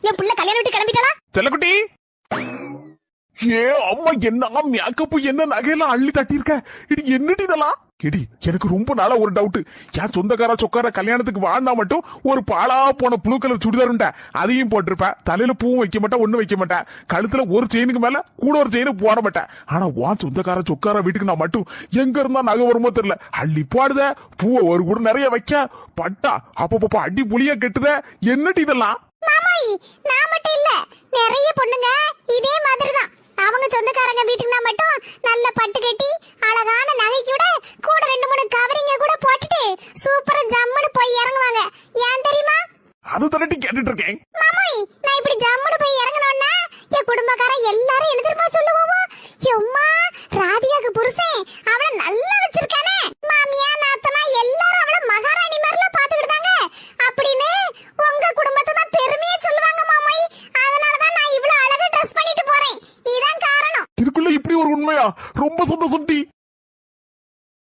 என் புள்ள கல்யாணம் விட்டு கிளம்பிட்டாளா? செல்லக்குட்டி, ஏ அம்மா, என்ன மேக்கப்பு, என்ன நகையெல்லாம் அள்ளி தட்டியிருக்க. இது என்னடி இதெல்லாம்? எடி, எனக்கு ரொம்ப நாளா ஒரு டவுட். என் சொந்தக்கார சொக்கார கல்யாணத்துக்கு வாழ்ந்தா மட்டும் ஒரு பாலா போன ப்ளூ கலர் சுடிதார் உண்ட, அதையும் போட்டிருப்பேன். தலையில பூவும் வைக்க மாட்டேன், ஒண்ணும் வைக்க மாட்டேன். கழுத்துல ஒரு செயினுக்கு மேல கூட ஒரு செயினும் போட மாட்டேன். ஆனா உன் சொந்தக்கார சொக்கார வீட்டுக்கு நான் மட்டும் எங்க இருந்தா நகை வருமோ தெரியல, அள்ளி பாடுத, பூவை ஒரு கூட நிறைய வைக்க, பட்டா அப்பப்ப அடி புளியா கெட்டுத. என்னடி இதெல்லாம்? மாமாய், நான் மட்டும் இல்ல, நிறைய பொண்ணுங்க இதே மாதிரி தான். அவங்க சொந்தக்காரங்க வீட்டுக்குனா மட்டும் நல்ல பட்டு கட்டி அழகான நகை கூட 2-3 கவரிங்க கூட போட்டுட்டு சூப்பரா ஜம்முன்னு போய் இறங்குவாங்க. ஏன் தெரியுமா? அது தரட்டி கேட்டுட்டு இருக்கேன். மாமாய், நான் இப்படி ஜம்முன்னு போய் இறங்கணும்னா என் குடும்பக்காரன் எல்லாரும் என்ன தெரியுமா சொல்லுவோம்? எம்மா, ராதிகாக்கு புருஷன் அவளை நல்லா வச்சிருக்கானே, மாமியா நாத்தனா எல்லாரும் அவளை மகாராணி மாதிரிலாம் பாத்துக்கிட்டாங்க அப்படின்னு உங்க குடும்பத்தை தான் பெருமையா சொல்லுவாங்க மாமாய். அதனாலதான் நான் இவ்வளவு அழகா ட்ரெஸ் பண்ணிட்டு போறேன். இதான் காரணம். இதுக்குள்ள இப்படி ஒரு உண்மையா? ரொம்ப சந்தோஷம் டி.